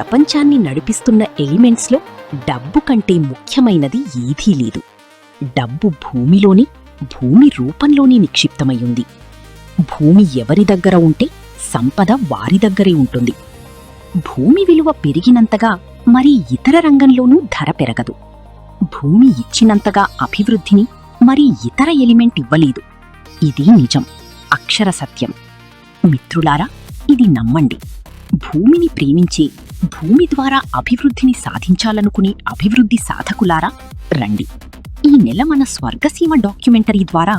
ప్రపంచాన్ని నడిపిస్తున్న ఎలిమెంట్స్లో డబ్బు కంటే ముఖ్యమైనది ఏదీ లేదు. డబ్బు భూమిలోని, భూమి రూపంలోని నిక్షిప్తమయ్యుంది. భూమి ఎవరి దగ్గర ఉంటే సంపద వారి దగ్గరే ఉంటుంది. భూమి విలువ పెరిగినంతగా మరి ఇతర రంగంలోనూ ధర పెరగదు. భూమి ఇచ్చినంతగా అభివృద్ధిని మరి ఇతర ఎలిమెంట్ ఇవ్వలేదు. ఇది నిజం, అక్షర సత్యం. మిత్రులారా, ఇది నమ్మండి. భూమిని ప్రేమించే, భూమి ద్వారా అభివృద్ధిని సాధించాలనుకునే అభివృద్ధి సాధకులారా రండి. ఈ నెల మన స్వర్గసీమ డాక్యుమెంటరీ ద్వారా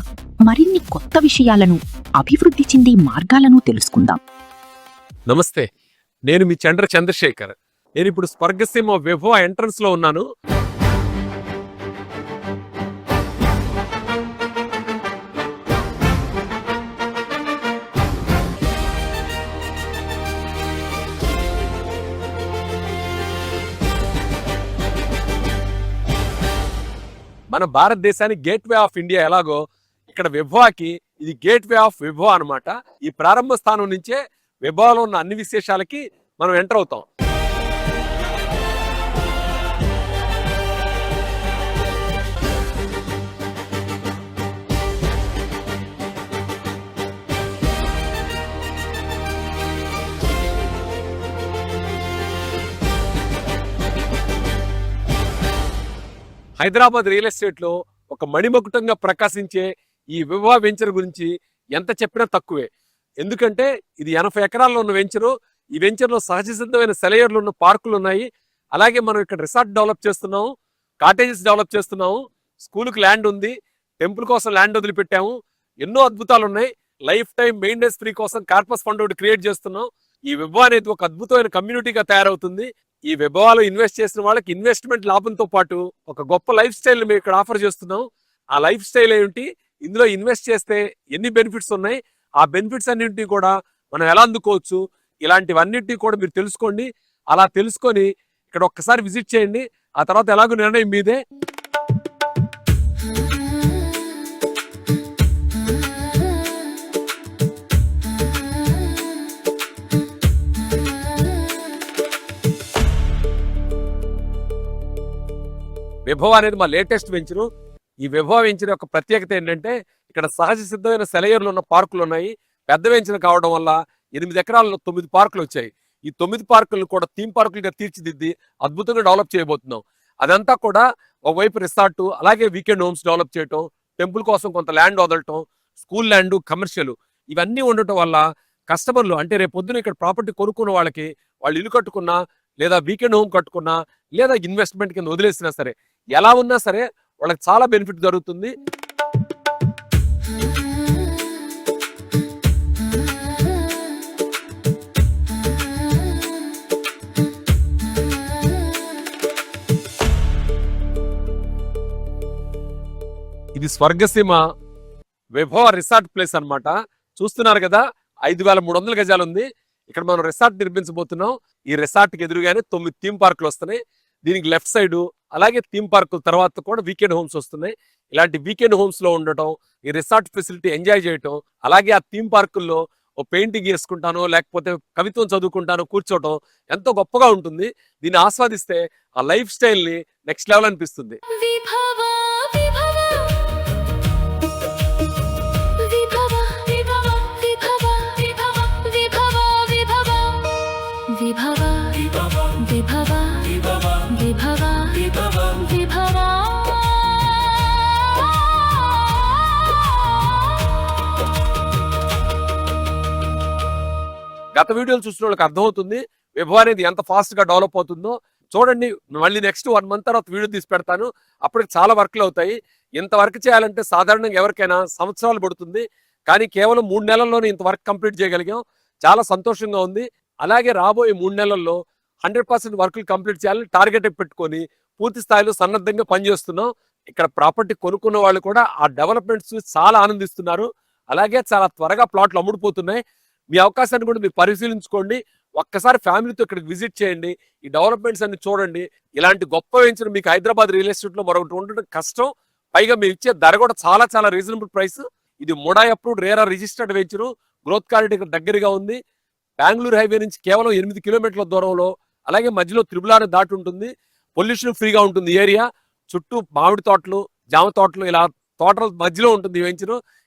మరిన్ని కొత్త విషయాలను, అభివృద్ధి చెందే మార్గాలను తెలుసుకుందాం. నమస్తే, నేను మీ చంద్రశేఖర్. నేను ఇప్పుడు స్వర్గసీమ విభవ ఎంట్రన్స్ లో ఉన్నాను. మన భారతదేశానికి గేట్వే ఆఫ్ ఇండియా ఎలాగో ఇక్కడ విభవాకి ఇది గేట్వే ఆఫ్ విభవ అనమాట. ఈ ప్రారంభ స్థానం నుంచే విభవలో ఉన్న అన్ని విశేషాలకి మనం ఎంటర్ అవుతాం. హైదరాబాద్ రియల్ ఎస్టేట్ లో ఒక మణిమకుటంగా ప్రకాశించే ఈ విభవ వెంచర్ గురించి ఎంత చెప్పినా తక్కువే. ఎందుకంటే ఇది 80 ఎకరాల్లో ఉన్న వెంచరు. ఈ వెంచర్లో సహజ సిద్ధమైన సెలయర్లు ఉన్న పార్కులు ఉన్నాయి. అలాగే మనం ఇక్కడ రిసార్ట్ డెవలప్ చేస్తున్నాము, కాటేజెస్ డెవలప్ చేస్తున్నాము, స్కూల్కి ల్యాండ్ ఉంది, టెంపుల్ కోసం ల్యాండ్ వదిలిపెట్టాము. ఎన్నో అద్భుతాలు ఉన్నాయి. లైఫ్ టైం మెయింటెనెన్స్ ఫ్రీ కోసం కార్పస్ ఫండ్ ఒకటి క్రియేట్ చేస్తున్నాం. ఈ విభవ అనేది ఒక అద్భుతమైన కమ్యూనిటీగా తయారవుతుంది. ఈ విభవాలో ఇన్వెస్ట్ చేసిన వాళ్ళకి ఇన్వెస్ట్మెంట్ లాభంతో పాటు ఒక గొప్ప లైఫ్ స్టైల్ మేము ఇక్కడ ఆఫర్ చేస్తున్నాం. ఆ లైఫ్ స్టైల్ ఏంటి, ఇందులో ఇన్వెస్ట్ చేస్తే ఎన్ని బెనిఫిట్స్ ఉన్నాయి, ఆ బెనిఫిట్స్ అన్నింటినీ కూడా మనం ఎలా అందుకోవచ్చు, ఇలాంటివన్నింటినీ కూడా మీరు తెలుసుకోండి. అలా తెలుసుకొని ఇక్కడ ఒక్కసారి విజిట్ చేయండి. ఆ తర్వాత ఎలాగో నిర్ణయం మీదే. విభవ అనేది మా లేటెస్ట్ వెంచరు. ఈ విభవ వెంచర్ యొక్క ప్రత్యేకత ఏంటంటే ఇక్కడ సహజ సిద్ధమైన సెలయర్లు ఉన్న పార్కులు ఉన్నాయి. పెద్ద వెంచర్ కావడం వల్ల 8 ఎకరాల్లో 9 పార్కులు వచ్చాయి. ఈ 9 పార్కులను కూడా థీమ్ పార్కులుగా తీర్చిదిద్ది అద్భుతంగా డెవలప్ చేయబోతున్నాం. అదంతా కూడా ఒకవైపు రిసార్టు, అలాగే వీకెండ్ హోమ్స్ డెవలప్ చేయటం, టెంపుల్ కోసం కొంత ల్యాండ్ వదలటం, స్కూల్ ల్యాండ్, కమర్షియల్ ఇవన్నీ ఉండటం వల్ల కస్టమర్లు అంటే రేపు పొద్దున ఇక్కడ ప్రాపర్టీ కొనుక్కున్న వాళ్ళకి వాళ్ళు ఇల్లు కట్టుకున్నా, లేదా వీకెండ్ హోమ్ కట్టుకున్నా, లేదా ఇన్వెస్ట్మెంట్ కింద వదిలేసినా సరే, ఎలా ఉన్నా సరే వాళ్ళకి చాలా బెనిఫిట్ జరుగుతుంది. ఇది స్వర్గసీమ విభవ రిసార్ట్ ప్లేస్ అన్నమాట. చూస్తున్నారు కదా, 5300 గజాలు ఉంది. ఇక్కడ మనం రిసార్ట్ నిర్మించబోతున్నాం. ఈ రిసార్ట్ కి ఎదురుగానే 9 థీమ్ పార్కులు వస్తున్నాయి. దీనికి లెఫ్ట్ సైడ్ అలాగే థీమ్ పార్కుల తర్వాత కూడా వీకెండ్ హోమ్స్ వస్తున్నాయి. ఇలాంటి వీకెండ్ హోమ్స్ లో ఉండటం, ఈ రిసార్ట్ ఫెసిలిటీ ఎంజాయ్ చేయటం, అలాగే ఆ థీమ్ పార్కుల్లో ఓ పెయింటింగ్ వేసుకుంటాను, లేకపోతే కవిత్వం చదువుకుంటాను, కూర్చోవటం ఎంతో గొప్పగా ఉంటుంది. దీన్ని ఆస్వాదిస్తే ఆ లైఫ్ స్టైల్ ని నెక్స్ట్ లెవెల్ అనిపిస్తుంది. గత వీడియోలు చూసిన వాళ్ళకి అర్థమవుతుంది విభవ అనేది ఎంత ఫాస్ట్ గా డెవలప్ అవుతుందో. చూడండి, మళ్ళీ నెక్స్ట్ 1 మంత్ తర్వాత వీడియో తీసి పెడతాను. అప్పటికి చాలా వర్క్లు అవుతాయి. ఇంత వర్క్ చేయాలంటే సాధారణంగా ఎవరికైనా సంవత్సరాలు పడుతుంది. కానీ కేవలం 3 నెలల్లోనే ఇంత వర్క్ కంప్లీట్ చేయగలిగాం. చాలా సంతోషంగా ఉంది. అలాగే రాబోయే 3 నెలల్లో 100% వర్క్లు కంప్లీట్ చేయాలని టార్గెట్ పెట్టుకొని పూర్తి స్థాయిలో సన్నద్ధంగా పనిచేస్తున్నాం. ఇక్కడ ప్రాపర్టీ కొనుక్కున్న వాళ్ళు కూడా ఆ డెవలప్మెంట్స్ చాలా ఆనందిస్తున్నారు. అలాగే చాలా త్వరగా ప్లాట్లు అమ్ముడుపోతున్నాయి. మీ అవకాశాన్ని కూడా మీరు పరిశీలించుకోండి. ఒక్కసారి ఫ్యామిలీతో ఇక్కడికి విజిట్ చేయండి. ఈ డెవలప్మెంట్స్ అన్ని చూడండి. ఇలాంటి గొప్ప వెంచర్ మీకు హైదరాబాద్ రియల్ ఎస్టేట్ లో మరొకటి ఉండడం కష్టం. పైగా మీరు ఇచ్చే ధర కూడా చాలా చాలా రీజనబుల్ ప్రైస్. ఇది MUDA approved RERA registered venture. Growth corridor దగ్గరగా ఉంది. బెంగళూరు హైవే నుంచి కేవలం 8 కిలోమీటర్ల దూరంలో అలాగే మధ్యలో త్రిబుల్ దాటి ఉంటుంది. పొల్యూషన్ ఫ్రీగా ఉంటుంది ఏరియా. చుట్టూ మామిడి తోటలు, జామ తోటలు, ఇలా తోటల మధ్యలో ఉంటుంది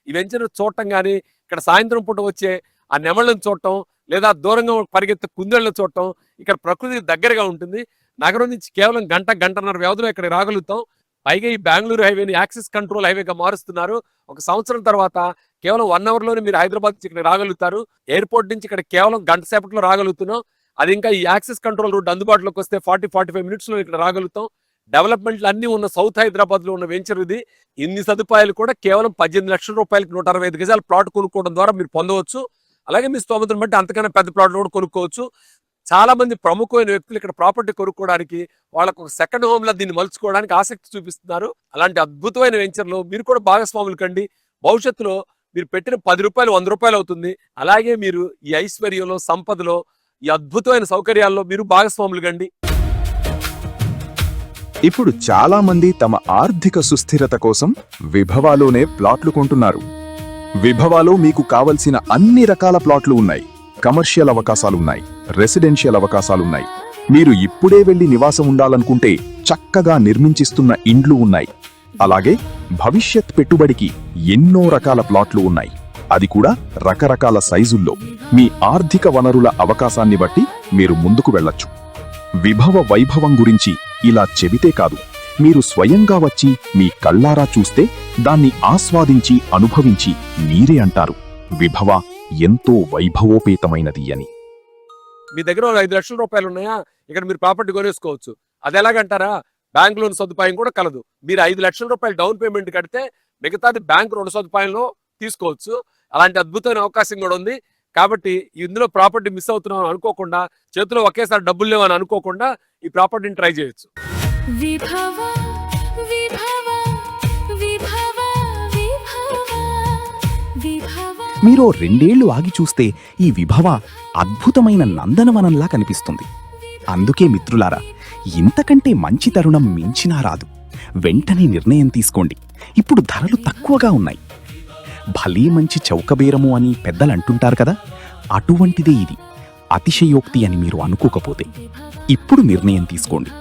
ఈ వెంచర్ చూడటం కానీ, ఇక్కడ సాయంత్రం పూట వచ్చే ఆ నెమళ్ళను చూడటం, లేదా దూరంగా పరిగెత్తే కుందేళ్లను చూడటం, ఇక్కడ ప్రకృతి దగ్గరగా ఉంటుంది. నగరం నుంచి కేవలం గంటన్నర వ్యవధిలో ఇక్కడ రాగలుగుతాం. పైగా ఈ బెంగళూరు హైవేని యాక్సిస్ కంట్రోల్ హైవేగా మారుస్తున్నారు. ఒక సంవత్సరం తర్వాత కేవలం 1 అవర్లోనే మీరు హైదరాబాద్ నుంచి ఇక్కడ రాగలుగుతారు. ఎయిర్పోర్ట్ నుంచి ఇక్కడ కేవలం గంట సేపట్లో రాగలుగుతున్నాం. అది ఇంకా ఈ యాక్సిస్ కంట్రోల్ రూట్ అందుబాటులోకి వస్తే 40-45 మినిట్స్ లో ఇక్కడ రాగలుగుతాం. డెవలప్మెంట్లు అన్ని ఉన్న సౌత్ హైదరాబాద్ లో ఉన్న వెంచర్ ఇది. ఇన్ని సదుపాయాలు కూడా కేవలం 18 లక్షల రూపాయలకి 165 గజాల ప్లాట్ కొనుక్కోవడం ద్వారా మీరు పొందవచ్చు. అలాగే మీ స్తోమతను బట్టి అంతకన్నా పెద్ద ప్లాట్లు కూడా కొనుక్కోవచ్చు. చాలా మంది ప్రముఖమైన వ్యక్తులు ఇక్కడ ప్రాపర్టీ కొనుక్కోవడానికి, వాళ్ళకు ఒక సెకండ్ హోమ్ లా దీన్ని మలుచుకోవడానికి ఆసక్తి చూపిస్తున్నారు. అలాంటి అద్భుతమైన వెంచర్లో మీరు కూడా భాగస్వాములు కండి. భవిష్యత్తులో మీరు పెట్టిన 10 రూపాయలు 100 రూపాయలు అవుతుంది. అలాగే మీరు ఈ ఐశ్వర్యంలో, సంపదలో, ఈ అద్భుతమైన సౌకర్యాల్లో మీరు భాగస్వాములు కండి. ఇప్పుడు చాలా మంది తమ ఆర్థిక సుస్థిరత కోసం విభవాలోనే ప్లాట్లు కొంటున్నారు. విభవాలో మీకు కావలసిన అన్ని రకాల ప్లాట్లు ఉన్నాయి. కమర్షియల్ అవకాశాలున్నాయి, రెసిడెన్షియల్ అవకాశాలున్నాయి. మీరు ఇప్పుడే వెళ్లి నివాసం ఉండాలనుకుంటే చక్కగా నిర్మించిస్తున్న ఇండ్లు ఉన్నాయి. అలాగే భవిష్యత్ పెట్టుబడికి ఎన్నో రకాల ప్లాట్లు ఉన్నాయి. అది కూడా రకరకాల సైజుల్లో. మీ ఆర్థిక వనరుల అవకాశాన్ని బట్టి మీరు ముందుకు వెళ్ళొచ్చు. విభవ వైభవం గురించి ఇలా చెబితే కాదు, మీరు స్వయంగా వచ్చి మీ కళ్ళారా చూస్తే దాన్ని ఆస్వాదించి అనుభవించి మీరే అంటారు విభవ ఎంతో వైభవోపేతమైనది అని. మీ దగ్గర 5 లక్షల రూపాయలు ఉన్నాయా, ఇక్కడ మీరు ప్రాపర్టీ కొనేసుకోవచ్చు. అది ఎలాగంటారా, బ్యాంక్ లోన్ సదుపాయం కూడా కలదు. మీరు 5 లక్షల రూపాయలు డౌన్ పేమెంట్ కడితే మిగతాది బ్యాంక్ రుణ సదుపాయంలో తీసుకోవచ్చు. అలాంటి అద్భుతమైన అవకాశం కూడా ఉంది. కాబట్టి ఇందులో ప్రాపర్టీ మిస్ అవుతున్నాం అనుకోకుండా, చేతిలో ఒకేసారి డబ్బులు లేవని అనుకోకుండా ఈ ప్రాపర్టీని ట్రై చేయొచ్చు. విభవ విభవ విభవ విభవ విభవ. మీరు 2 ఏళ్లు ఆగి చూస్తే ఈ విభవ అద్భుతమైన నందనవనంలా కనిపిస్తుంది. అందుకే మిత్రులారా, ఇంతకంటే మంచి తరుణం మించినా రాదు. వెంటనే నిర్ణయం తీసుకోండి. ఇప్పుడు ధరలు తక్కువగా ఉన్నాయి. భలే మంచి చౌకబేరము అని పెద్దలంటుంటారు కదా, అటువంటిదే ఇది. అతిశయోక్తి అని మీరు అనుకోకపోతే ఇప్పుడు నిర్ణయం తీసుకోండి.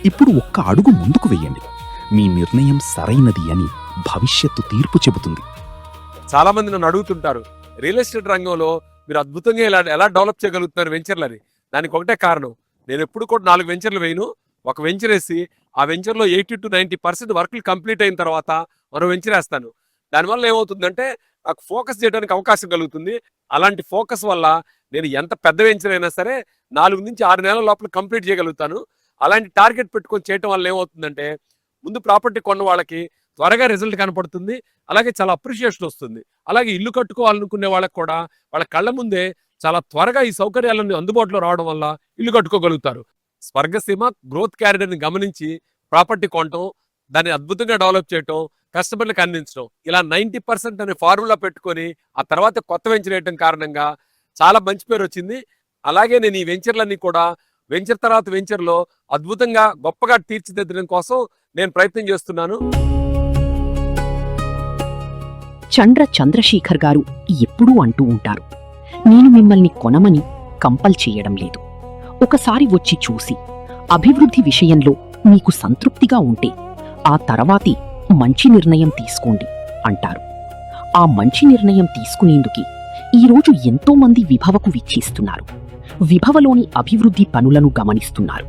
ఇప్పుడు ఒక్క అడుగు ముందుకు వెయ్యండి. మీ నిర్ణయం సరైనది అని భవిష్యత్తు తీర్పు చెబుతుంది. చాలా మంది నన్ను అడుగుతుంటారు, రియల్ ఎస్టేట్ రంగంలో మీరు అద్భుతంగా ఎలా డెవలప్ చేయగలుగుతున్నారు వెంచర్లని. దానికి ఒకటే కారణం, నేను ఎప్పుడు కూడా 4 వెంచర్లు వేయను. ఒక వెంచర్ వేసి ఆ వెంచర్లో 80-90% వర్క్లు కంప్లీట్ అయిన తర్వాత మరో వెంచర్ వేస్తాను. దానివల్ల ఏమవుతుందంటే నాకు ఫోకస్ చేయడానికి అవకాశం కలుగుతుంది. అలాంటి ఫోకస్ వల్ల నేను ఎంత పెద్ద వెంచర్ అయినా సరే 4 నుంచి 6 నెలల లోపల కంప్లీట్ చేయగలుగుతాను. అలాంటి టార్గెట్ పెట్టుకొని చేయటం వల్ల ఏమవుతుందంటే, ముందు ప్రాపర్టీ కొన్న వాళ్ళకి త్వరగా రిజల్ట్ కనపడుతుంది. అలాగే చాలా అప్రిషియేషన్ వస్తుంది. అలాగే ఇల్లు కట్టుకోవాలనుకునే వాళ్ళకి కూడా వాళ్ళ కళ్ళ ముందే చాలా త్వరగా ఈ సౌకర్యాలన్నీ అందుబాటులో రావడం వల్ల ఇల్లు కట్టుకోగలుగుతారు. స్వర్గసీమ గ్రోత్ క్యారిడర్ని గమనించి ప్రాపర్టీ కొనటం, దాన్ని అద్భుతంగా డెవలప్ చేయటం, కస్టమర్లకు అందించడం, ఇలా 90% అనే ఫార్ములా పెట్టుకొని ఆ తర్వాత కొత్త వెంచర్ వేయటం కారణంగా చాలా మంచి పేరు వచ్చింది. అలాగే నేను ఈ వెంచర్లన్నీ కూడా వెంచర్ తర్వాత వెంచర్లో అద్భుతంగా గొప్పగా తీర్చిదిద్దడం కోసం నేను ప్రయత్నం చేస్తున్నాను. చంద్రశేఖర్ గారు ఎప్పుడూ అంటూ ఉంటారు, నేను మిమ్మల్ని కొనమని కంపల్ చేయడం లేదు. ఒకసారి వచ్చి చూసి అభివృద్ధి విషయంలో మీకు సంతృప్తిగా ఉంటే ఆ తర్వాతి మంచి నిర్ణయం తీసుకోండి అంటారు. ఆ మంచి నిర్ణయం తీసుకునేందుకే ఈరోజు ఎంతో మంది విభవకు విచ్చేస్తున్నారు. విభవలోని అభివృద్ధి పనులను గమనిస్తున్నారు.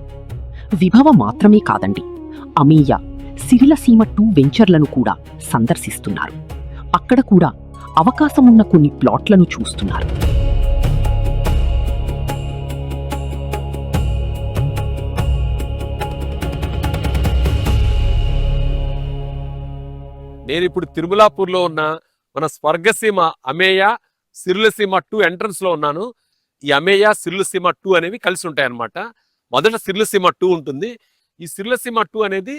విభవ మాత్రమే కాదండి, అమేయ, సిరిలసీమ 2 వెంచర్లను కూడా సందర్శిస్తున్నారు. అక్కడ కూడా అవకాశమున్న కొన్ని ప్లాట్లను చూస్తున్నారు. నేను ఇప్పుడు తిరుమలాపూర్లో ఉన్న మన స్వర్గసీమ అమేయ సిరులసీమ 2 ఎంట్రన్స్ లో ఉన్నాను. ఈ అమేయ సిరులసీమ 2 అనేవి కలిసి ఉంటాయి అన్నమాట. మొదట సిరులసీమ 2 ఉంటుంది. ఈ సిరులసీమ 2 అనేది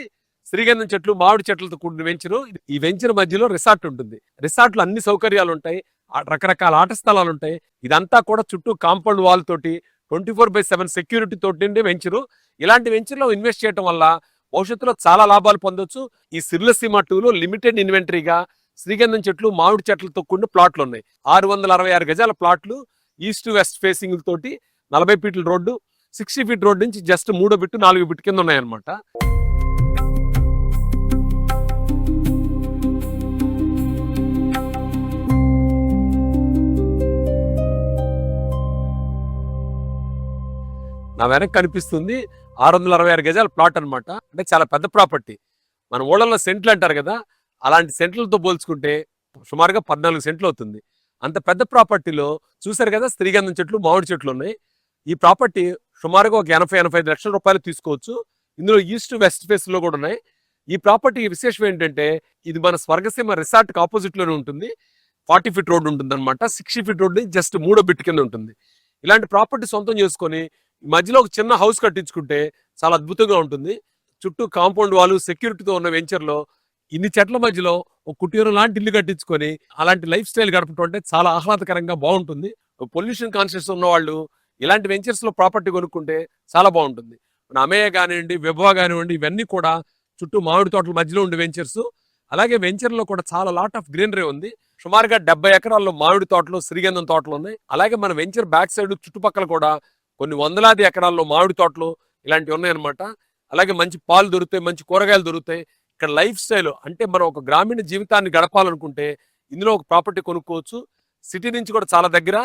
శ్రీగంధం చెట్లు, మామిడి చెట్లతో కూడిన వెంచరు. ఈ వెంచర్ మధ్యలో రిసార్ట్ ఉంటుంది. రిసార్ట్లో అన్ని సౌకర్యాలు ఉంటాయి, రకరకాల ఆట స్థలాలు ఉంటాయి. ఇదంతా కూడా చుట్టూ కాంపౌండ్ వాల్ తోటి 24/7 సెక్యూరిటీ తోటి వెంచరు. ఇలాంటి వెంచర్లో ఇన్వెస్ట్ చేయడం వల్ల భవిష్యత్తులో చాలా లాభాలు పొందొచ్చు. ఈ సిరులసీమ 2లో లిమిటెడ్ ఇన్వెంటరీగా శ్రీగంధం చెట్లు, మామిడి చెట్లతో కూడిన ప్లాట్లు ఉన్నాయి. 666 గజాల ప్లాట్లు, ఈస్ట్ వెస్ట్ ఫేసింగ్ తోటి 40 ఫీట్ల రోడ్డు, 60 ఫీట్ రోడ్ నుంచి జస్ట్ 3వ బిట్ 4వ బిట్ కింద ఉన్నాయన్నమాట. నా వెనక్కి కనిపిస్తుంది 666 గజాల ప్లాట్ అన్నమాట. అంటే చాలా పెద్ద ప్రాపర్టీ. మన ఊళ్ళలో సెంట్లు అంటారు కదా, అలాంటి సెంట్లతో పోల్చుకుంటే సుమారుగా 14 సెంట్లు అవుతుంది. అంత పెద్ద ప్రాపర్టీలో చూసారు కదా, శ్రీగంధం చెట్లు, మామిడి చెట్లు ఉన్నాయి. ఈ ప్రాపర్టీ సుమారుగా ఒక 80-85 లక్షల రూపాయలు తీసుకోవచ్చు. ఇందులో ఈస్ట్ వెస్ట్ ఫేస్ లో కూడా ఉన్నాయి. ఈ ప్రాపర్టీ విశేషం ఏంటంటే ఇది మన స్వర్గసీమ రిసార్ట్ కి ఆపోజిట్ లోనే ఉంటుంది. 40 ఫీట్ రోడ్ ఉంటుంది అనమాట. 60 ఫీట్ రోడ్ జస్ట్ 3వ బిట్ కింద ఉంటుంది. ఇలాంటి ప్రాపర్టీ సొంతం చేసుకొని మధ్యలో ఒక చిన్న హౌస్ కట్టించుకుంటే చాలా అద్భుతంగా ఉంటుంది. చుట్టూ కాంపౌండ్ వాళ్ళు సెక్యూరిటీతో ఉన్న వెంచర్లో ఇన్ని చెట్ల మధ్యలో ఒక కుటీరం లాంటి ఇల్లు కట్టించుకొని అలాంటి లైఫ్ స్టైల్ గడపడం అంటే చాలా ఆహ్లాదకరంగా బాగుంటుంది. పొల్యూషన్ కాన్షియస్ ఉన్న వాళ్ళు ఇలాంటి వెంచర్స్ లో ప్రాపర్టీ కొనుక్కుంటే చాలా బాగుంటుంది. మన అమేయ కానివ్వండి, విభవ కానివ్వండి, ఇవన్నీ కూడా చుట్టూ మామిడి తోటల మధ్యలో ఉండే వెంచర్స్. అలాగే వెంచర్లో కూడా చాలా లాట్ ఆఫ్ గ్రీనరీ ఉంది. సుమారుగా 70 ఎకరాల్లో మామిడి తోటలు, శ్రీగంధం తోటలు ఉన్నాయి. అలాగే మన వెంచర్ బ్యాక్ సైడ్ చుట్టుపక్కల కూడా కొన్ని వందలాది ఎకరాల్లో మామిడి తోటలు ఇలాంటివి ఉన్నాయన్నమాట. అలాగే మంచి పాలు దొరుకుతాయి, మంచి కూరగాయలు దొరుకుతాయి. ఇక్కడ లైఫ్ స్టైల్ అంటే మనం ఒక గ్రామీణ జీవితాన్ని గడపాలనుకుంటే ఇందులో ఒక ప్రాపర్టీ కొనుక్కోవచ్చు. సిటీ నుంచి కూడా చాలా దగ్గర.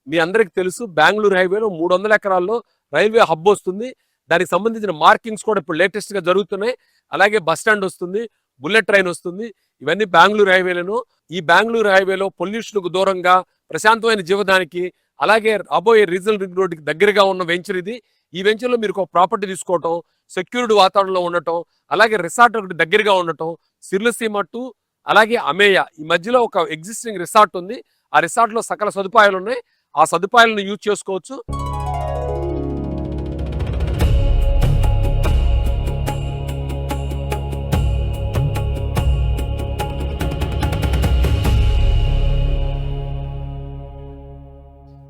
మీ అందరికి తెలుసు, బెంగళూరు హైవేలో 300 ఎకరాల్లో రైల్వే హబ్ వస్తుంది. దానికి సంబంధించిన మార్కింగ్స్ కూడా ఇప్పుడు లేటెస్ట్ గా జరుగుతున్నాయి. అలాగే బస్ స్టాండ్ వస్తుంది, బుల్లెట్ ట్రైన్ వస్తుంది. ఇవన్నీ బెంగళూరు హైవేలను. ఈ బెంగళూరు హైవేలో పొల్యూషన్ కు దూరంగా ప్రశాంతమైన జీవితానికి, అలాగే రాబోయే రీజనల్ రింగ్ రోడ్డుకి దగ్గరగా ఉన్న వెంచర్ ఇది. ఈ వెంచర్ లో మీరు ఒక ప్రాపర్టీ తీసుకోవటం, సెక్యూర్డ్ వాతావరణంలో ఉండటం, అలాగే రిసార్ట్ ఒకటి దగ్గరగా ఉండటం, సిర్లసీమ టు అలాగే అమేయ ఈ మధ్యలో ఒక ఎగ్జిస్టింగ్ రిసార్ట్ ఉంది. ఆ రిసార్ట్ లో సకల సదుపాయాలు ఉన్నాయి. ఆ సదుపాయాలను యూజ్ చేసుకోవచ్చు.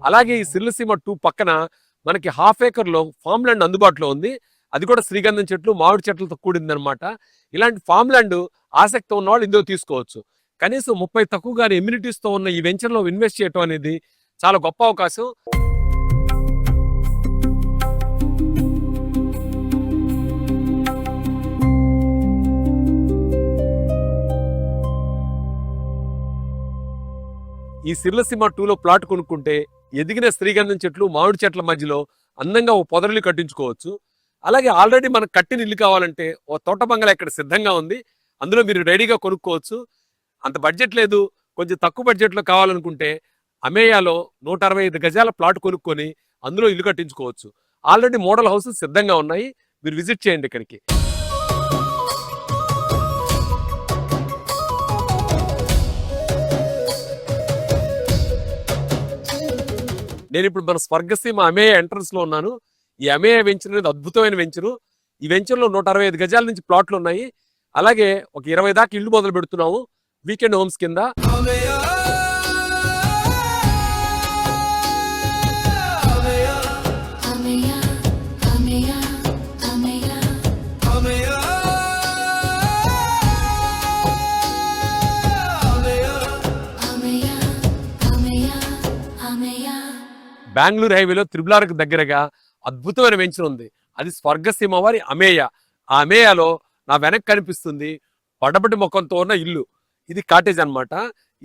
అలాగే ఈ సిర్లసీమ 2 పక్కన మనకి 1/2 ఏకర్లో ఫామ్ ల్యాండ్ అందుబాటులో ఉంది. అది కూడా శ్రీగంధం చెట్లు, మామిడి చెట్లతో కూడింది అనమాట. ఇలాంటి ఫామ్ ల్యాండ్ ఆసక్తి ఉన్న వాళ్ళు ఇందులో తీసుకోవచ్చు. కనీసం 30 తక్కువగానే ఎమ్యూనిటీస్ తో ఉన్న ఈ వెంచర్ లో ఇన్వెస్ట్ చేయడం అనేది చాలా గొప్ప అవకాశం. ఈ సిర్లసీమ 2లో ప్లాట్ కొనుక్కుంటే ఎదిగిన శ్రీగంధం చెట్లు, మామిడి చెట్ల మధ్యలో అందంగా ఓ పొదరిల్లు కట్టించుకోవచ్చు. అలాగే ఆల్రెడీ మనకు కట్టిన ఇల్లు కావాలంటే ఓ తోట బంగళా ఇక్కడ సిద్ధంగా ఉంది. అందులో మీరు రెడీగా కొనుక్కోవచ్చు. అంత బడ్జెట్ లేదు, కొంచెం తక్కువ బడ్జెట్లో కావాలనుకుంటే అమేయాలో 165 గజాల ప్లాట్ కొనుక్కొని అందులో ఇల్లు కట్టించుకోవచ్చు. ఆల్రెడీ మోడల్ హౌసెస్ సిద్ధంగా ఉన్నాయి. మీరు విజిట్ చేయండి ఇక్కడికి. నేను ఇప్పుడు మన స్వర్గసీమ అమేయ ఎంట్రన్స్ లో ఉన్నాను. ఈ అమేయ వెంచర్ అనేది అద్భుతమైన వెంచరు. ఈ వెంచర్ లో 165 గజాల నుంచి ప్లాట్లు ఉన్నాయి. అలాగే ఒక 20 దాకా ఇల్లు మొదలు పెడుతున్నాము వీకెండ్ హోమ్స్ కింద. బెంగళూరు హైవేలో త్రిబులార్కు దగ్గరగా అద్భుతమైన వెంచర్ ఉంది. అది స్వర్గసీమ వారి అమేయ. ఆ అమేయాలో నా వెనక్కి కనిపిస్తుంది పడబడి ముఖంతో ఉన్న ఇల్లు. ఇది కాటేజ్ అన్నమాట.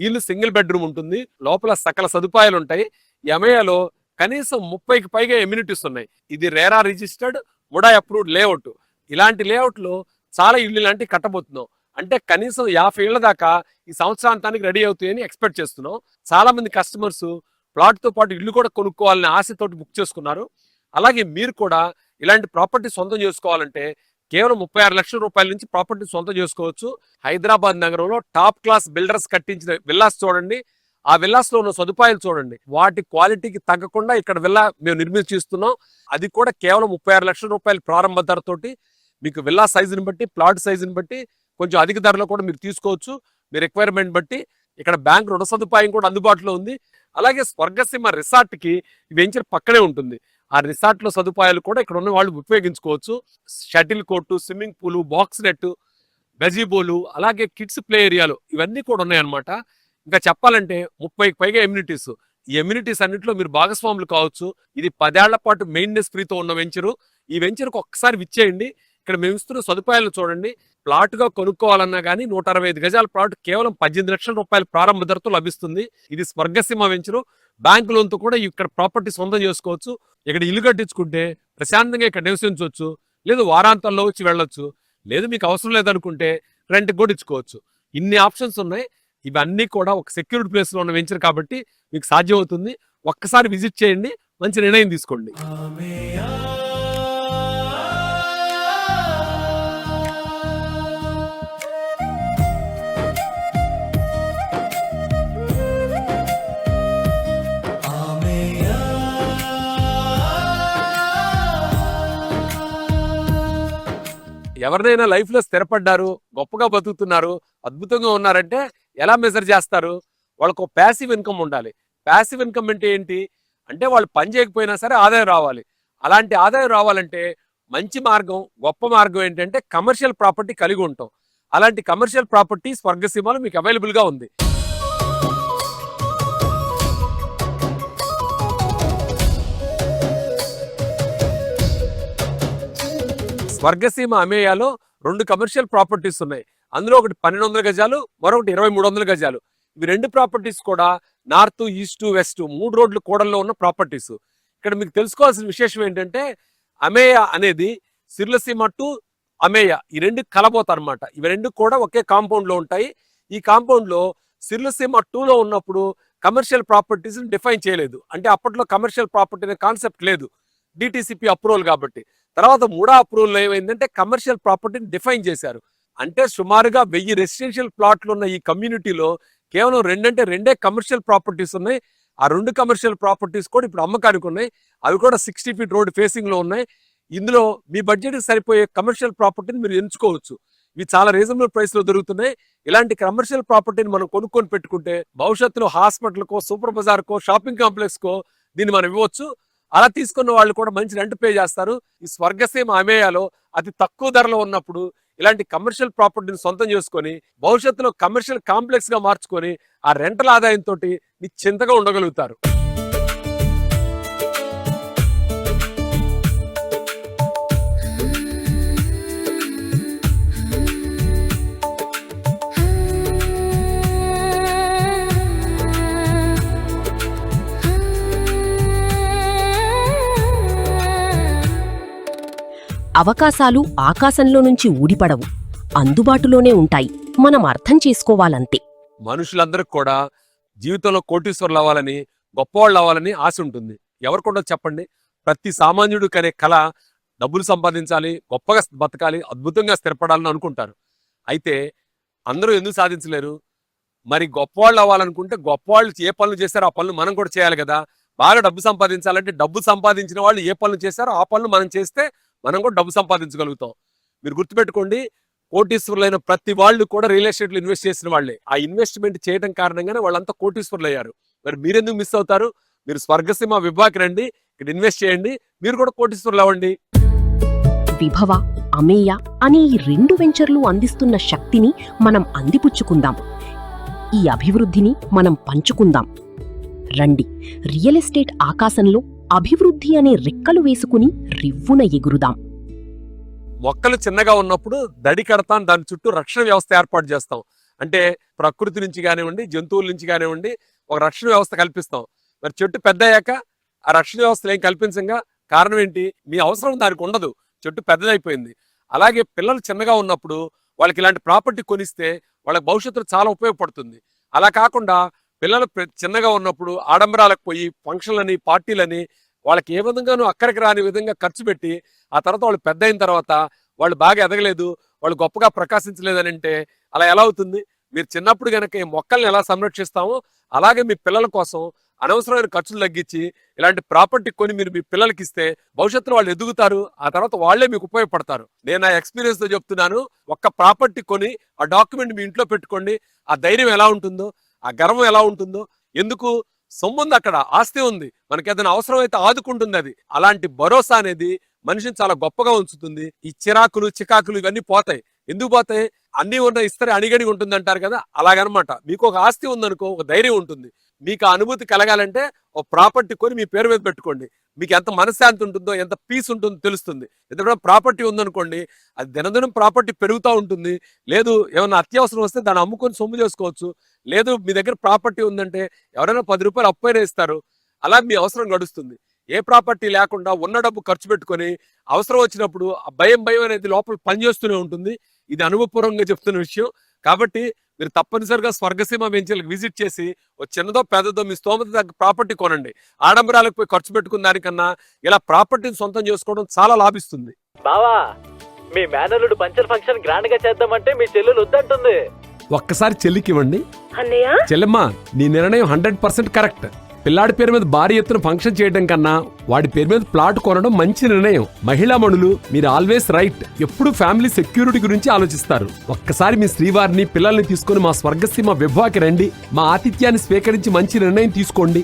ఇల్లు సింగిల్ బెడ్రూమ్ ఉంటుంది. లోపల సకల సదుపాయాలు ఉంటాయి. ఈ అమేయాలో కనీసం 30కి పైగా ఎమ్యూనిటీస్ ఉన్నాయి. ఇది RERA registered, MUDA approved layout. ఇలాంటి లేఅవుట్ లో చాలా ఇల్లు లాంటివి కట్టబోతున్నాం. అంటే కనీసం 50 ఇళ్ల దాకా ఈ సంవత్సరాంతానికి రెడీ అవుతాయని ఎక్స్పెక్ట్ చేస్తున్నాం. చాలా మంది కస్టమర్స్ ప్లాట్ తో పాటు ఇల్లు కూడా కొనుక్కోవాలనే ఆశతోటి బుక్ చేసుకున్నారు. అలాగే మీరు కూడా ఇలాంటి ప్రాపర్టీ సొంతం చేసుకోవాలంటే కేవలం 36 లక్షల రూపాయల నుంచి ప్రాపర్టీ సొంతం చేసుకోవచ్చు. హైదరాబాద్ నగరంలో టాప్ క్లాస్ బిల్డర్స్ కట్టించిన విల్లాస్ చూడండి. ఆ విల్లాస్ లో ఉన్న సదుపాయాలు చూడండి. వాటి క్వాలిటీకి తగ్గకుండా ఇక్కడ విల్లా మేము నిర్మించిస్తున్నాం. అది కూడా కేవలం 36 లక్షల రూపాయల ప్రారంభ ధరతోటి. మీకు విల్లా సైజుని బట్టి, ప్లాట్ సైజుని బట్టి కొంచెం అధిక ధరలో కూడా మీరు తీసుకోవచ్చు. మీ రిక్వైర్మెంట్ బట్టి. ఇక్కడ బ్యాంక్ రుణ సదుపాయం కూడా అందుబాటులో ఉంది. అలాగే స్వర్గసీమ రిసార్ట్ కి వెంచర్ పక్కనే ఉంటుంది. ఆ రిసార్ట్ లో సదుపాయాలు కూడా ఇక్కడ ఉన్న వాళ్ళు ఉపయోగించుకోవచ్చు. Shuttle court, swimming pool, box net, గజీబోలు, అలాగే కిడ్స్ ప్లే ఏరియాలు ఇవన్నీ కూడా ఉన్నాయన్నమాట. ఇంకా చెప్పాలంటే 30కి పైగా ఎమ్యూనిటీస్. ఈ ఎమ్యూనిటీస్ అన్నింటిలో మీరు భాగస్వాములు కావచ్చు. ఇది 10 ఏళ్ల పాటు మెయింటెనెన్స్ ఫ్రీతో ఉన్న వెంచరు. ఈ వెంచర్కి ఒక్కసారి విచ్చేయండి. ఇక్కడ మేము ఇస్తున్న సదుపాయాలను చూడండి. ప్లాట్గా కొనుక్కోవాలన్నా కానీ 165 గజాల ప్లాట్ కేవలం 18 లక్షల రూపాయల ప్రారంభ ధరతో లభిస్తుంది. ఇది స్వర్గసీమ వెంచరు. బ్యాంకు లోన్తో కూడా ఇక్కడ ప్రాపర్టీ సొంతం చేసుకోవచ్చు. ఇక్కడ ఇల్లు కట్టించుకుంటే ప్రశాంతంగా ఇక్కడ నివసించవచ్చు. లేదు వారాంతాల్లో వచ్చి వెళ్ళొచ్చు. లేదు మీకు అవసరం లేదనుకుంటే రెంట్కి కూడా ఇచ్చుకోవచ్చు. ఇన్ని ఆప్షన్స్ ఉన్నాయి. ఇవన్నీ కూడా ఒక సెక్యూరిటీ ప్లేస్లో ఉన్న వెంచర్ కాబట్టి మీకు సాధ్యం అవుతుంది. ఒక్కసారి విజిట్ చేయండి, మంచి నిర్ణయం తీసుకోండి. ఎవరినైనా లైఫ్ లో స్థిరపడ్డారు, గొప్పగా బతుకుతున్నారు, అద్భుతంగా ఉన్నారంటే ఎలా మెజర్ చేస్తారు? వాళ్ళకు ప్యాసివ్ ఇన్కమ్ ఉండాలి. ప్యాసివ్ ఇన్కమ్ అంటే ఏంటి అంటే వాళ్ళు పని చేయకపోయినా సరే ఆదాయం రావాలి. అలాంటి ఆదాయం రావాలంటే మంచి మార్గం, గొప్ప మార్గం ఏంటంటే కమర్షియల్ ప్రాపర్టీ కలిగి ఉంటాం. అలాంటి కమర్షియల్ ప్రాపర్టీ స్వర్గసీమలో మీకు అవైలబుల్ గా ఉంది. స్వర్గసీమ అమేయాలో 2 కమర్షియల్ ప్రాపర్టీస్ ఉన్నాయి. అందులో ఒకటి 1200 గజాలు, మరొకటి 2300 గజాలు. ఇవి 2 ప్రాపర్టీస్ కూడా నార్త్, ఈస్ట్, వెస్ట్ 3 రోడ్లు కూడల్లో ఉన్న ప్రాపర్టీస్. ఇక్కడ మీకు తెలుసుకోవాల్సిన విశేషం ఏంటంటే అమేయ అనేది సిర్లసీమ టు అమేయ ఈ 2 కలబోతారన్నమాట. ఇవి 2 కూడా ఒకే కాంపౌండ్ లో ఉంటాయి. ఈ కాంపౌండ్ లో సిర్లసీమ 2లో ఉన్నప్పుడు కమర్షియల్ ప్రాపర్టీస్ డిఫైన్ చేయలేదు. అంటే అప్పట్లో కమర్షియల్ ప్రాపర్టీ అనే కాన్సెప్ట్ లేదు, డిటిసిపి అప్రూవల్ కాబట్టి. తర్వాత 3వ అప్రూవల్ ఏమైందంటే కమర్షియల్ ప్రాపర్టీని డిఫైన్ చేశారు. అంటే సుమారుగా 1000 రెసిడెన్షియల్ ప్లాట్లు ఉన్న ఈ కమ్యూనిటీలో కేవలం 2 కమర్షియల్ ప్రాపర్టీస్ ఉన్నాయి. ఆ 2 కమర్షియల్ ప్రాపర్టీస్ కూడా ఇప్పుడు అమ్మకానికి ఉన్నాయి. అవి కూడా 60 ఫీట్ రోడ్ ఫేసింగ్ లో ఉన్నాయి. ఇందులో మీ బడ్జెట్కి సరిపోయే కమర్షియల్ ప్రాపర్టీని మీరు ఎంచుకోవచ్చు. ఇవి చాలా రీజనబుల్ ప్రైస్ లో దొరుకుతున్నాయి. ఇలాంటి కమర్షియల్ ప్రాపర్టీని మనం కొనుక్కొని పెట్టుకుంటే భవిష్యత్తులో హాస్పిటల్కో, సూపర్ బజార్కో, షాపింగ్ కాంప్లెక్స్కో దీన్ని మనం ఇవ్వచ్చు. అలా తీసుకున్న వాళ్ళు కూడా మంచి రెంట్ పే చేస్తారు. ఈ స్వర్గసీమ అమేయాలో అతి తక్కువ ధరలో ఉన్నప్పుడు ఇలాంటి కమర్షియల్ ప్రాపర్టీని సొంతం చేసుకొని భవిష్యత్తులో కమర్షియల్ కాంప్లెక్స్ గా మార్చుకొని ఆ రెంటల్ ఆదాయంతో నిశ్చింతగా ఉండగలుగుతారు. అవకాశాలు ఆకాశంలో నుంచి ఊడిపడవు, అందుబాటులోనే ఉంటాయి. మనం అర్థం చేసుకోవాలంతే. మనుషులందరికీ కూడా జీవితంలో కోటీశ్వరులు అవ్వాలని, గొప్పవాళ్ళు అవ్వాలని ఆశ ఉంటుంది. ఎవరికొండో చెప్పండి? ప్రతి సామాన్యుడు కనే కళ డబ్బులు సంపాదించాలి, గొప్పగా బతకాలి, అద్భుతంగా స్థిరపడాలని అనుకుంటారు. అయితే అందరూ ఎందుకు సాధించలేరు? మరి గొప్పవాళ్ళు అవ్వాలనుకుంటే గొప్పవాళ్ళు ఏ పనులు చేశారో ఆ పనులు మనం కూడా చేయాలి కదా. బాగా డబ్బు సంపాదించాలంటే డబ్బు సంపాదించిన వాళ్ళు ఏ పనులు చేశారో ఆ పనులు మనం చేస్తే మనం కూడా డబ్బు సంపాదించగలుగుతాం. మీరు గుర్తుపెట్టుకోండి, కోటీశ్వరులైన ప్రతి వాళ్ళు కూడా రియల్ ఎస్టేట్లో ఇన్వెస్ట్ చేసిన వాళ్ళే. ఆ ఇన్వెస్ట్మెంట్ చేయడం కారణంగానే వాళ్ళంతా కోటీశ్వరులు అయ్యారు. మరి మీరెందుకు మిస్ అవుతారు? మీరు స్వర్గసీమ విభాకి రండి, ఇక్కడ ఇన్వెస్ట్ చేయండి, మీరు కూడా కోటీశ్వరులు అవ్వండి. విభవ, అమేయ అనే ఈ 2 వెంచర్లు అందిస్తున్న శక్తిని మనం అందిపుచ్చుకుందాం. ఈ అభివృద్ధిని మనం పంచుకుందాం. రండి, రియల్ ఎస్టేట్ ఆకాశంలో అభివృద్ధి అనే రెక్కలు వేసుకుని రివ్వున ఎగురుదాం. మొక్కలు చిన్నగా ఉన్నప్పుడు దడి కడతాం, దాని చుట్టూ రక్షణ వ్యవస్థ ఏర్పాటు చేస్తాం. అంటే ప్రకృతి నుంచి కానివ్వండి, జంతువుల నుంచి కానివ్వండి ఒక రక్షణ వ్యవస్థ కల్పిస్తాం. మరి చెట్టు పెద్ద అయ్యాక ఆ రక్షణ వ్యవస్థలు ఏం కల్పించంగా కారణం ఏంటి? మీ అవసరం దానికి ఉండదు, చెట్టు పెద్దదైపోయింది. అలాగే పిల్లలు చిన్నగా ఉన్నప్పుడు వాళ్ళకి ఇలాంటి ప్రాపర్టీ కొనిస్తే వాళ్ళకి భవిష్యత్తులో చాలా ఉపయోగపడుతుంది. అలా కాకుండా పిల్లలు చిన్నగా ఉన్నప్పుడు ఆడంబరాలకు పోయి ఫంక్షన్లని, పార్టీలని వాళ్ళకి ఏ విధంగానూ అక్కడికి రాని విధంగా ఖర్చు పెట్టి ఆ తర్వాత వాళ్ళు పెద్ద అయిన తర్వాత వాళ్ళు బాగా ఎదగలేదు, వాళ్ళు గొప్పగా ప్రకాశించలేదని అంటే అలా ఎలా అవుతుంది? మీరు చిన్నప్పుడు కనుక ఈ మొక్కల్ని ఎలా సంరక్షిస్తామో అలాగే మీ పిల్లల కోసం అనవసరమైన ఖర్చులు తగ్గించి ఇలాంటి ప్రాపర్టీ కొని మీరు మీ పిల్లలకి ఇస్తే భవిష్యత్తులో వాళ్ళు ఎదుగుతారు. ఆ తర్వాత వాళ్లే మీకు ఉపయోగపడతారు. నేను నా ఎక్స్పీరియన్స్ తో చెప్తున్నాను. ఒక్క ప్రాపర్టీ కొని ఆ డాక్యుమెంట్ మీ ఇంట్లో పెట్టుకోండి. ఆ ధైర్యం ఎలా ఉంటుందో, ఆ గర్వం ఎలా ఉంటుందో. ఎందుకు? సొమ్ముంది, అక్కడ ఆస్తి ఉంది, మనకి ఏదైనా అవసరం అయితే ఆదుకుంటుంది. అది అలాంటి భరోసా అనేది మనిషిని చాలా గొప్పగా ఉంచుతుంది. ఈ చిరాకులు, చికాకులు ఇవన్నీ పోతాయి. ఎందుకు పోతాయి? అన్ని ఉన్న ఇస్తరే అణిగడి ఉంటుంది అంటారు కదా, అలాగనమాట. మీకు ఒక ఆస్తి ఉందనుకో, ఒక ధైర్యం ఉంటుంది. మీకు ఆ అనుభూతి కలగాలంటే ఒక ప్రాపర్టీ కొని మీ పేరు మీద పెట్టుకోండి. మీకు ఎంత మనశ్శాంతి ఉంటుందో, ఎంత పీస్ ఉంటుందో తెలుస్తుంది. ఎందుకంటే ప్రాపర్టీ ఉందనుకోండి, అది దినదినం ప్రాపర్టీ పెరుగుతూ ఉంటుంది. లేదు ఏమన్నా అత్యవసరం వస్తే దాన్ని అమ్ముకొని సొమ్ము చేసుకోవచ్చు. లేదు మీ దగ్గర ప్రాపర్టీ ఉందంటే ఎవరైనా 10 రూపాయలు అప్పైనా ఇస్తారు. అలా మీ అవసరం గడుస్తుంది. ఏ ప్రాపర్టీ లేకుండా ఉన్న డబ్బు ఖర్చు పెట్టుకొని అవసరం వచ్చినప్పుడు ఆ భయం అనేది లోపల పనిచేస్తూనే ఉంటుంది. ఇది అనుభవపూర్వకంగా చెప్తున్న విషయం. కాబట్టి మీరు తప్పనిసరిగా స్వర్గసీమ వెంచర్లకు విజిట్ చేసి ఒక చిన్నదో పెద్దదో మీ స్తోమత దగ్గర ప్రాపర్టీ కొనండి. ఆడంబరాలకు పోయి ఖర్చు పెట్టుకున్న దానికన్నా ఇలా ప్రాపర్టీని సొంతం చేసుకోవడం చాలా లాభిస్తుంది. బావా, మీ మేనల్లుడు పంచర్ ఫంక్షన్ గ్రాండ్ గా చేద్దామంటే మీ చెల్లెలు వద్దంటుంది. ఒక్కసారి చెల్లికి ఇవ్వండి. అన్నయ్య, చెల్లెమ్మా, నీ నిర్ణయం 100% కరెక్ట్. పిల్లాడి పేరు మీద భారీ ఎత్తున ఫంక్షన్ చేయడం కన్నా వాడి పేరు మీద ప్లాట్ కొనడం మంచి నిర్ణయం. మహిళా మణులు, మీరు ఆల్వేస్ రైట్. ఎప్పుడు ఫ్యామిలీ సెక్యూరిటీ గురించి ఆలోచిస్తారు. ఒక్కసారి మీ శ్రీవారిని పిల్లల్ని తీసుకుని మా స్వర్గసీమ విభాకి రండి. మా ఆతిథ్యాన్ని స్వీకరించి మంచి నిర్ణయం తీసుకోండి.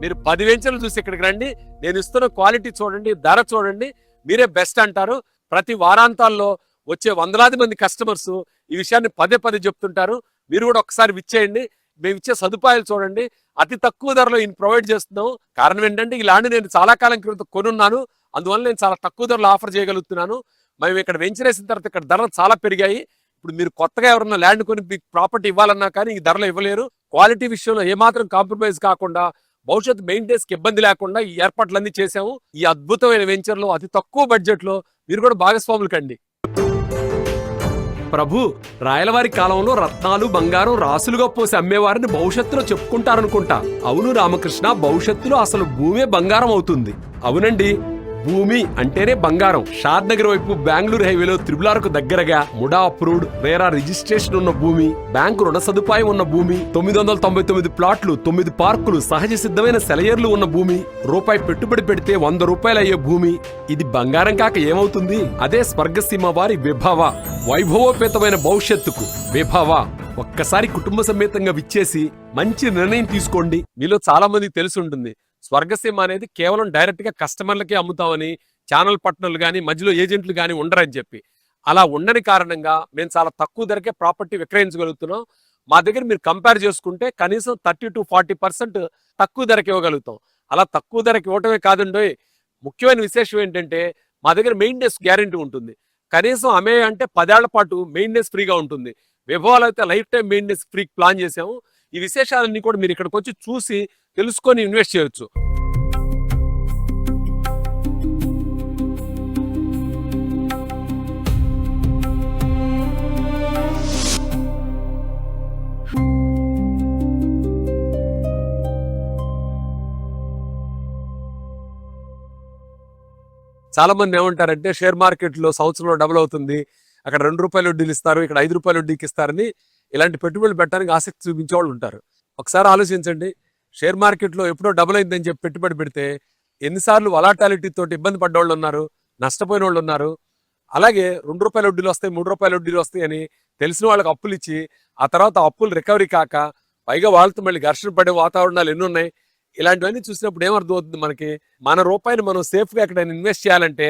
మీరు 10 వెంచర్లు చూసి ఇక్కడికి రండి. నేను ఇస్తున్న క్వాలిటీ చూడండి, ధర చూడండి, మీరే బెస్ట్ అంటారు. ప్రతి వారాంతాల్లో వచ్చే వందలాది మంది కస్టమర్స్ ఈ విషయాన్ని పదే చెప్తుంటారు. మీరు కూడా ఒకసారి విచ్చేయండి. మేము ఇచ్చే సదుపాయాలు చూడండి. అతి తక్కువ ధరలో ఈయన ప్రొవైడ్ చేస్తున్నాం. కారణం ఏంటంటే ఈ ల్యాండ్ నేను చాలా కాలం క్రితం కొనున్నాను. అందువల్ల నేను చాలా తక్కువ ధరలో ఆఫర్ చేయగలుగుతున్నాను. మేము ఇక్కడ వెంచర్ వేసిన తర్వాత ఇక్కడ ధరలు చాలా పెరిగాయి. ఇప్పుడు మీరు కొత్తగా ఎవరన్నా ల్యాండ్ కొని మీకు ప్రాపర్టీ ఇవ్వాలన్నా కానీ ఈ ధరలు ఇవ్వలేరు. క్వాలిటీ విషయంలో ఏమాత్రం కాంప్రమైజ్ కాకుండా భవిష్యత్ మెయింటెనెన్స్ కి ఇబ్బంది లేకుండా ఈ ఏర్పాట్లన్నీ చేశాము. ఈ అద్భుతమైన వెంచర్ లో అతి తక్కువ బడ్జెట్ లో మీరు కూడా భాగస్వాములు కండి. ప్రభు, రాయలవారి కాలంలో రత్నాలు బంగారం రాసులుగా పోసి అమ్మేవారిని భవిష్యత్తులో చెప్పుకుంటారనుకుంటా. అవును రామకృష్ణ, భవిష్యత్తులో అసలు భూమే బంగారం అవుతుంది. అవునండి, భూమి అంటేనే బంగారం. షాద్ నగర్ వైపు బెంగళూరు హైవేలో త్రిబులార్కు దగ్గరగా ముడా అప్రూవ్డ్ రేరా రిజిస్ట్రేషన్ ఉన్న భూమి, బ్యాంకు రుణ సదుపాయం ఉన్న భూమి, 999 ప్లాట్లు, 9 పార్కులు, సహజ సిద్ధమైన సెలయర్లు ఉన్న భూమి, రూపాయి పెట్టుబడి పెడితే 100 రూపాయలు అయ్యే భూమి. ఇది బంగారం కాక ఏమవుతుంది? అదే స్వర్గసీమ వారి విభవ. వైభవోపేతమైన భవిష్యత్తుకు విభవ. ఒక్కసారి కుటుంబ సమేతంగా విచ్చేసి మంచి నిర్ణయం తీసుకోండి. మీలో చాలా మందికి తెలిసి ఉంటుంది, స్వర్గసీమ అనేది కేవలం డైరెక్ట్ గా కస్టమర్లకే అమ్ముతామని ఛానల్ పార్ట్నర్లు కానీ మధ్యలో ఏజెంట్లు కానీ ఉండరని చెప్పి. అలా ఉండని కారణంగా మేము చాలా తక్కువ ధరకే ప్రాపర్టీ విక్రయించగలుగుతున్నాం. మా దగ్గర మీరు కంపేర్ చేసుకుంటే కనీసం 30 to 40% తక్కువ ధరకి ఇవ్వగలుగుతాం. అలా తక్కువ ధరకి ఇవ్వటమే కాదండి, ముఖ్యమైన విశేషం ఏంటంటే మా దగ్గర మెయింటెనెన్స్ గ్యారెంటీ ఉంటుంది. కనీసం అమే అంటే 10 ఏళ్ల పాటు మెయింటెనెన్స్ ఫ్రీగా ఉంటుంది. విభవాలు అయితే life time maintenance free plan చేసాము. ఈ విశేషాలన్నీ కూడా మీరు ఇక్కడికి వచ్చి చూసి తెలుసుకొని ఇన్వెస్ట్ చేయొచ్చు. చాలా మంది ఏమంటారంటే షేర్ మార్కెట్ లో సంవత్సరంలో డబుల్ అవుతుంది, అక్కడ 2 రూపాయల వడ్డీలు ఇస్తారు, ఇక్కడ 5 రూపాయల వడ్డీకి ఇస్తారని ఇలాంటి పెట్టుబడులు పెట్టడానికి ఆసక్తి చూపించే వాళ్ళు ఉంటారు. ఒకసారి ఆలోచించండి, షేర్ మార్కెట్లో ఎప్పుడో డబుల్ అయిందని చెప్పి పెట్టుబడి పెడితే ఎన్నిసార్లు వలాటాలిటీ తోటి ఇబ్బంది పడ్డవాళ్ళు ఉన్నారు, నష్టపోయిన వాళ్ళు ఉన్నారు. అలాగే 2 రూపాయల వడ్డీలు వస్తాయి, 3 రూపాయల వడ్డీలు వస్తాయి అని తెలిసిన వాళ్ళకి అప్పులు ఇచ్చి ఆ తర్వాత అప్పులు రికవరీ కాక పైగా వాళ్ళతో మళ్ళీ ఘర్షణ పడే వాతావరణాలు ఎన్ని ఉన్నాయి. ఇలాంటివన్నీ చూసినప్పుడు ఏమర్థం అవుతుంది మనకి, మన రూపాయిని మనం సేఫ్గా ఎక్కడైనా ఇన్వెస్ట్ చేయాలంటే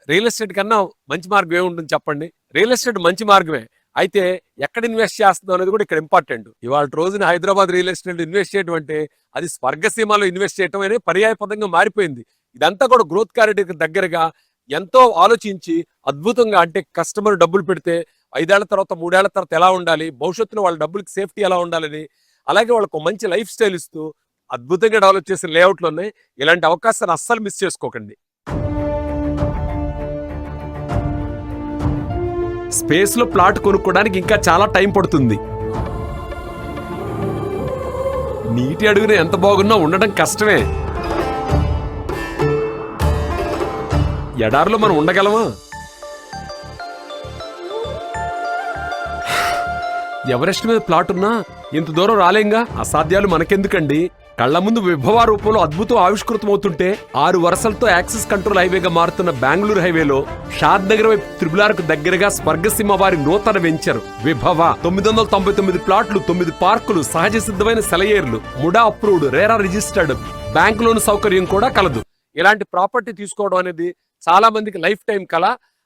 రియల్ ఎస్టేట్ కన్నా మంచి మార్గం ఏముంటుంది చెప్పండి. రియల్ ఎస్టేట్ మంచి మార్గమే, అయితే ఎక్కడ ఇన్వెస్ట్ చేస్తుందో అనేది కూడా ఇక్కడ ఇంపార్టెంట్. ఇవాళ రోజున హైదరాబాద్ రియల్ ఎస్టేట్ ఇన్వెస్ట్ చేయడం అంటే అది స్వర్గసీమలో ఇన్వెస్ట్ చేయడం అనే పర్యాయ పదంగా మారిపోయింది. ఇదంతా కూడా గ్రోత్ కారిడార్కి దగ్గరగా ఎంతో ఆలోచించి అద్భుతంగా, అంటే కస్టమర్ డబ్బులు పెడితే 5 ఏళ్ల తర్వాత 3 ఏళ్ల తర్వాత ఎలా ఉండాలి, భవిష్యత్తులో వాళ్ళ డబ్బులకి సేఫ్టీ ఎలా ఉండాలని, అలాగే వాళ్ళకు మంచి లైఫ్ స్టైల్ ఇస్తూ అద్భుతంగా డెవలప్ చేసిన లేఅవుట్లు ఉన్నాయి. ఇలాంటి అవకాశాన్ని అస్సలు మిస్ చేసుకోకండి. స్పేస్ లో ప్లాట్ కొనుక్కోవడానికి ఇంకా చాలా టైం పడుతుంది. నీటి అడుగున ఎంత బాగున్నా ఉండడం కష్టమే. ఎడారిలో మనం ఉండగలమా? ఎవరెస్ట్ మీద ప్లాట్ ఉన్నా ఇంత దూరం రాలేంగా. అసాధ్యాలు మనకెందుకండి. కళ్ల ముందు విభవ రూపంలో అద్భుతం ఆవిష్కృతమవుతుంటే 6 వరుసలతో యాక్సిస్ కంట్రోల్ హైవేగా మారుతున్న బెంగళూరు హైవేలో షాద్ నగర్ వైపు త్రిబులార్కు దగ్గరగా స్వర్గసీమ వారి నూతన వెంచర్ విభవ 999 ప్లాట్లు, 9 పార్కులు, సహజ సిద్ధమైన సెలయేర్లు, MUDA approved, RERA registered, bank loan సౌకర్యం కూడా కలదు. ఇలాంటి ప్రాపర్టీ తీసుకోవడం అనేది చాలా మందికి లైఫ్ టైం కళ.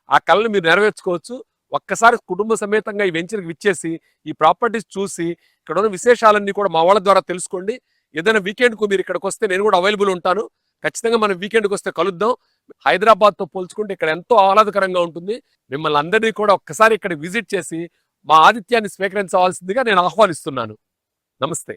ఆ కళను మీరు నెరవేర్చుకోవచ్చు. ఒక్కసారి కుటుంబ సమేతంగా ఈ వెంచర్కి విచ్చేసి ఈ ప్రాపర్టీస్ చూసి ఇక్కడ ఉన్న విశేషాలన్నీ కూడా మా వాళ్ళ ద్వారా తెలుసుకోండి. ఏదైనా వీకెండ్కు మీరు ఇక్కడికి వస్తే నేను కూడా అవైలబుల్ ఉంటాను. ఖచ్చితంగా మనం వీకెండ్కి వస్తే కలుద్దాం. హైదరాబాద్తో పోల్చుకుంటే ఇక్కడ ఎంతో ఆహ్లాదకరంగా ఉంటుంది. మిమ్మల్ని అందరినీ కూడా ఒక్కసారి ఇక్కడ విజిట్ చేసి మా ఆతిథ్యాన్ని స్వీకరించవలసిందిగా నేను ఆహ్వానిస్తున్నాను. నమస్తే.